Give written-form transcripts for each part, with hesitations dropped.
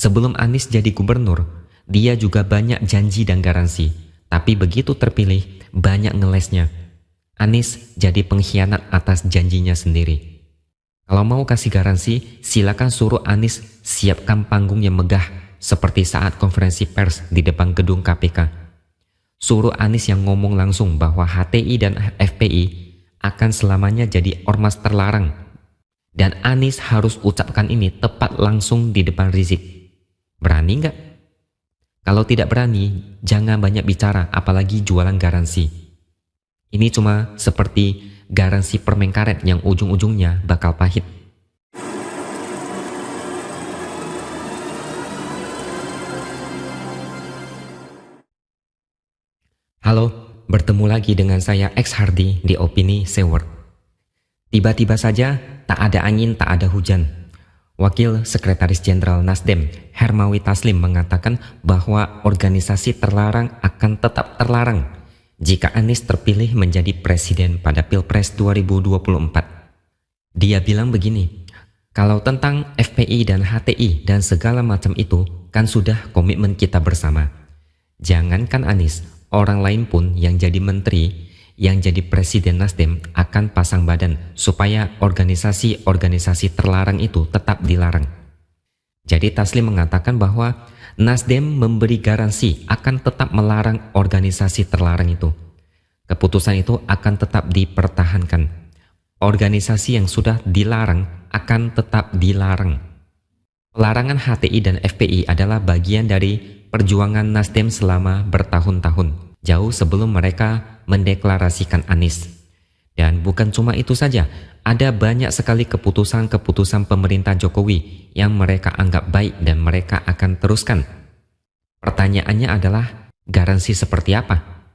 Sebelum Anies jadi gubernur, dia juga banyak janji dan garansi. Tapi begitu terpilih, banyak ngelesnya. Anies jadi pengkhianat atas janjinya sendiri. Kalau mau kasih garansi, silakan suruh Anies siapkan panggung yang megah seperti saat konferensi pers di depan gedung KPK. Suruh Anies yang ngomong langsung bahwa HTI dan FPI akan selamanya jadi ormas terlarang. Dan Anies harus ucapkan ini tepat langsung di depan Rizik. Berani nggak? Kalau tidak berani, jangan banyak bicara, apalagi jualan garansi. Ini cuma seperti garansi permen karet yang ujung-ujungnya bakal pahit. Halo, bertemu lagi dengan saya X Hardy di Opini Seward. Tiba-tiba saja, tak ada angin, tak ada hujan. Wakil Sekretaris Jenderal Nasdem, Hermawi Taslim mengatakan bahwa organisasi terlarang akan tetap terlarang jika Anies terpilih menjadi presiden pada Pilpres 2024. Dia bilang begini, kalau tentang FPI dan HTI dan segala macam itu kan sudah komitmen kita bersama. Jangankan Anies, orang lain pun yang jadi menteri, yang jadi presiden Nasdem akan pasang badan supaya organisasi-organisasi terlarang itu tetap dilarang. Jadi Taslim mengatakan bahwa Nasdem memberi garansi akan tetap melarang organisasi terlarang itu. Keputusan itu akan tetap dipertahankan. Organisasi yang sudah dilarang akan tetap dilarang. Pelarangan HTI dan FPI adalah bagian dari perjuangan Nasdem selama bertahun-tahun, jauh sebelum mereka mendeklarasikan Anies. Dan bukan cuma itu saja, ada banyak sekali keputusan-keputusan pemerintah Jokowi yang mereka anggap baik dan mereka akan teruskan. Pertanyaannya adalah, garansi seperti apa?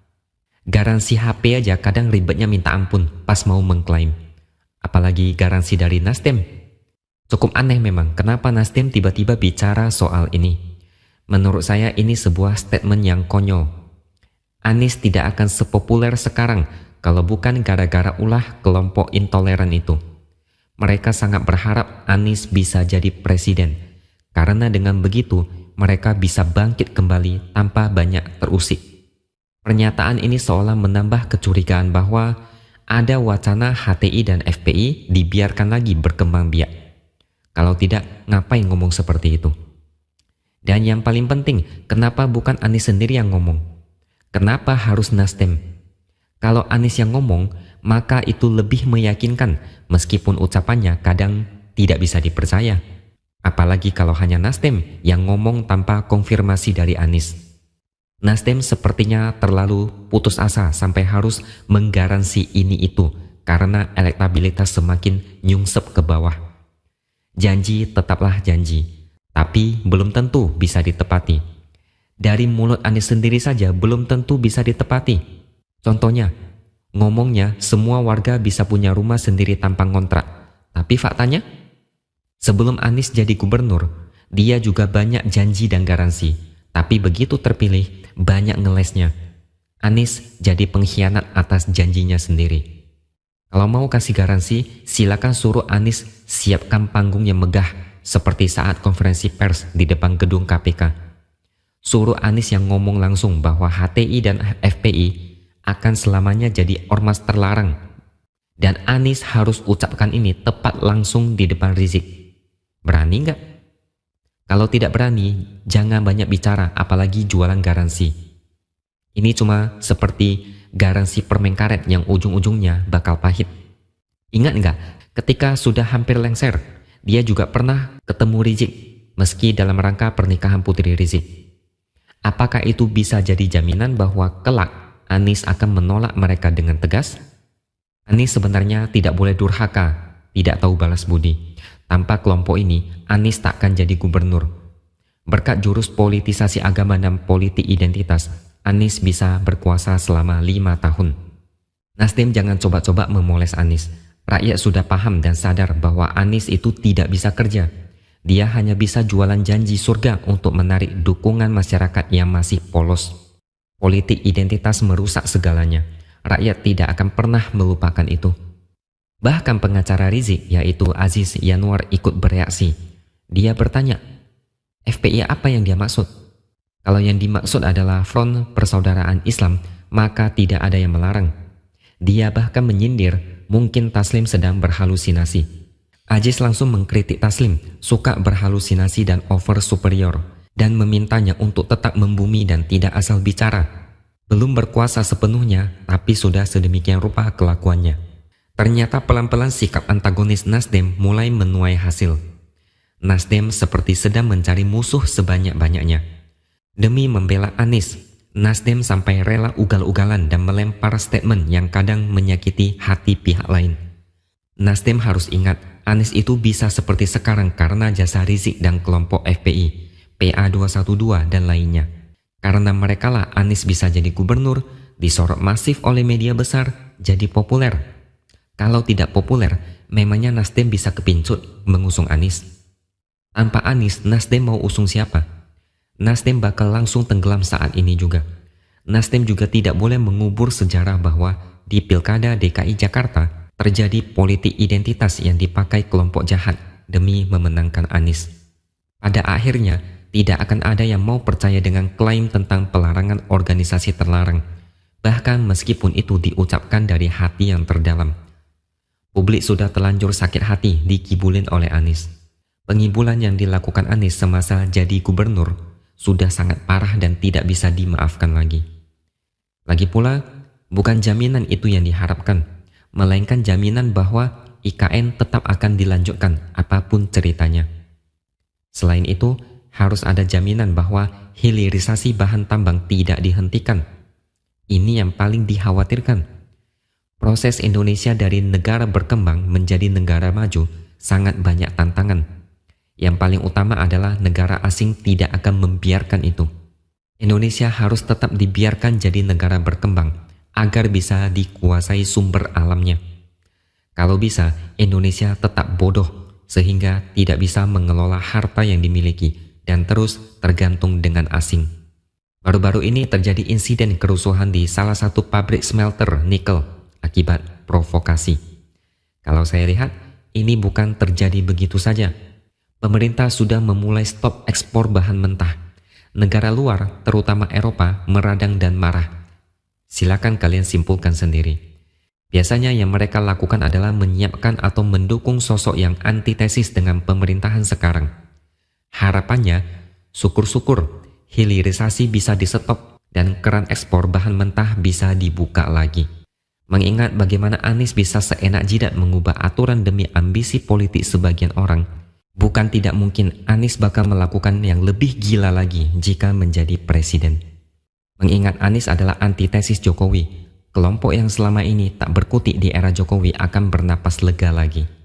Garansi HP aja kadang ribetnya minta ampun pas mau mengklaim. Apalagi garansi dari Nasdem. Cukup aneh memang, kenapa Nasdem tiba-tiba bicara soal ini. Menurut saya ini sebuah statement yang konyol. Anies tidak akan sepopuler sekarang kalau bukan gara-gara ulah kelompok intoleran itu. Mereka sangat berharap Anies bisa jadi presiden, karena dengan begitu mereka bisa bangkit kembali tanpa banyak terusik. Pernyataan ini seolah menambah kecurigaan bahwa ada wacana HTI dan FPI dibiarkan lagi berkembang biak. Kalau tidak, ngapain ngomong seperti itu? Dan yang paling penting, kenapa bukan Anies sendiri yang ngomong? Kenapa harus Nasdem? Kalau Anies yang ngomong, maka itu lebih meyakinkan meskipun ucapannya kadang tidak bisa dipercaya. Apalagi kalau hanya Nasdem yang ngomong tanpa konfirmasi dari Anies. Nasdem sepertinya terlalu putus asa sampai harus menggaransi ini itu karena elektabilitas semakin nyungsep ke bawah. Janji tetaplah janji, tapi belum tentu bisa ditepati. Dari mulut Anies sendiri saja belum tentu bisa ditepati. Contohnya, ngomongnya semua warga bisa punya rumah sendiri tanpa ngontrak. Tapi faktanya, sebelum Anies jadi gubernur, dia juga banyak janji dan garansi. Tapi begitu terpilih, banyak ngelesnya. Anies jadi pengkhianat atas janjinya sendiri. Kalau mau kasih garansi, silakan suruh Anies siapkan panggung yang megah seperti saat konferensi pers di depan gedung KPK. Suruh Anies yang ngomong langsung bahwa HTI dan FPI akan selamanya jadi ormas terlarang. Dan Anies harus ucapkan ini tepat langsung di depan Rizik. Berani nggak? Kalau tidak berani, jangan banyak bicara, apalagi jualan garansi. Ini cuma seperti garansi permen karet yang ujung-ujungnya bakal pahit. Ingat nggak? Ketika sudah hampir lengser, dia juga pernah ketemu Rizik, meski dalam rangka pernikahan putri Rizik. Apakah itu bisa jadi jaminan bahwa kelak Anies akan menolak mereka dengan tegas? Anies sebenarnya tidak boleh durhaka, tidak tahu balas budi. Tanpa kelompok ini, Anies tak akan jadi gubernur. Berkat jurus politisasi agama dan politik identitas, Anies bisa berkuasa selama 5 tahun. Nasdem jangan coba-coba memoles Anies. Rakyat sudah paham dan sadar bahwa Anies itu tidak bisa kerja. Dia hanya bisa jualan janji surga untuk menarik dukungan masyarakat yang masih polos. Politik identitas merusak segalanya. Rakyat tidak akan pernah melupakan itu. Bahkan pengacara Rizik yaitu Aziz Yanuar ikut bereaksi. Dia bertanya, FPI FPI apa yang dia maksud? Kalau yang dimaksud adalah Front Persaudaraan Islam, maka tidak ada yang melarang. Dia bahkan menyindir mungkin Taslim sedang berhalusinasi. Aziz langsung mengkritik Taslim, suka berhalusinasi dan over superior, dan memintanya untuk tetap membumi dan tidak asal bicara. Belum berkuasa sepenuhnya, tapi sudah sedemikian rupa kelakuannya. Ternyata pelan-pelan sikap antagonis Nasdem mulai menuai hasil. Nasdem seperti sedang mencari musuh sebanyak-banyaknya. Demi membela Anies, Nasdem sampai rela ugal-ugalan dan melempar statement yang kadang menyakiti hati pihak lain. Nasdem harus ingat, Anies itu bisa seperti sekarang karena jasa Rizik dan kelompok FPI, PA212 dan lainnya. Karena merekalah Anies bisa jadi gubernur, disorot masif oleh media besar, jadi populer. Kalau tidak populer, memangnya Nasdem bisa kepincut mengusung Anies? Tanpa Anies, Nasdem mau usung siapa? Nasdem bakal langsung tenggelam saat ini juga. Nasdem juga tidak boleh mengubur sejarah bahwa di Pilkada DKI Jakarta terjadi politik identitas yang dipakai kelompok jahat demi memenangkan Anies. Pada akhirnya, tidak akan ada yang mau percaya dengan klaim tentang pelarangan organisasi terlarang, bahkan meskipun itu diucapkan dari hati yang terdalam. Publik sudah terlanjur sakit hati dikibulin oleh Anies. Pengibulan yang dilakukan Anies semasa jadi gubernur sudah sangat parah dan tidak bisa dimaafkan lagi. Lagi pula, bukan jaminan itu yang diharapkan, melainkan jaminan bahwa IKN tetap akan dilanjutkan apapun ceritanya. Selain itu, harus ada jaminan bahwa hilirisasi bahan tambang tidak dihentikan. Ini yang paling dikhawatirkan. Proses Indonesia dari negara berkembang menjadi negara maju sangat banyak tantangan. Yang paling utama adalah negara asing tidak akan membiarkan itu. Indonesia harus tetap dibiarkan jadi negara berkembang agar bisa dikuasai sumber alamnya. Kalau bisa, Indonesia tetap bodoh sehingga tidak bisa mengelola harta yang dimiliki dan terus tergantung dengan asing. Baru-baru ini terjadi insiden kerusuhan di salah satu pabrik smelter nikel akibat provokasi. Kalau saya lihat, ini bukan terjadi begitu saja. Pemerintah sudah memulai stop ekspor bahan mentah. Negara luar, terutama Eropa, meradang dan marah. Silakan kalian simpulkan sendiri. Biasanya yang mereka lakukan adalah menyiapkan atau mendukung sosok yang antitesis dengan pemerintahan sekarang. Harapannya, syukur-syukur hilirisasi bisa di-stop dan keran ekspor bahan mentah bisa dibuka lagi. Mengingat bagaimana Anies bisa seenak jidat mengubah aturan demi ambisi politik sebagian orang, bukan tidak mungkin Anies bakal melakukan yang lebih gila lagi jika menjadi presiden. Mengingat Anies adalah antitesis Jokowi, kelompok yang selama ini tak berkutik di era Jokowi akan bernapas lega lagi.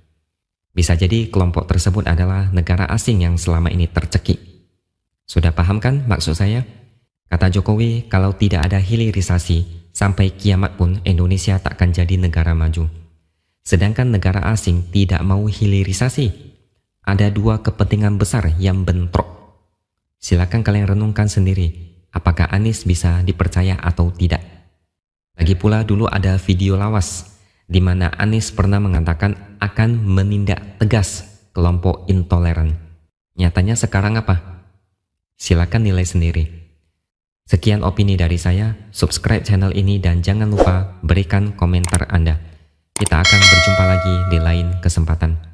Bisa jadi kelompok tersebut adalah negara asing yang selama ini tercekik. Sudah paham kan maksud saya? Kata Jokowi, kalau tidak ada hilirisasi, sampai kiamat pun Indonesia tak akan jadi negara maju. Sedangkan negara asing tidak mau hilirisasi. Ada dua kepentingan besar yang bentrok. Silakan kalian renungkan sendiri, apakah Anies bisa dipercaya atau tidak. Lagi pula dulu ada video lawas, di mana Anies pernah mengatakan akan menindak tegas kelompok intoleran. Nyatanya sekarang apa? Silakan nilai sendiri. Sekian opini dari saya, subscribe channel ini dan jangan lupa berikan komentar Anda. Kita akan berjumpa lagi di lain kesempatan.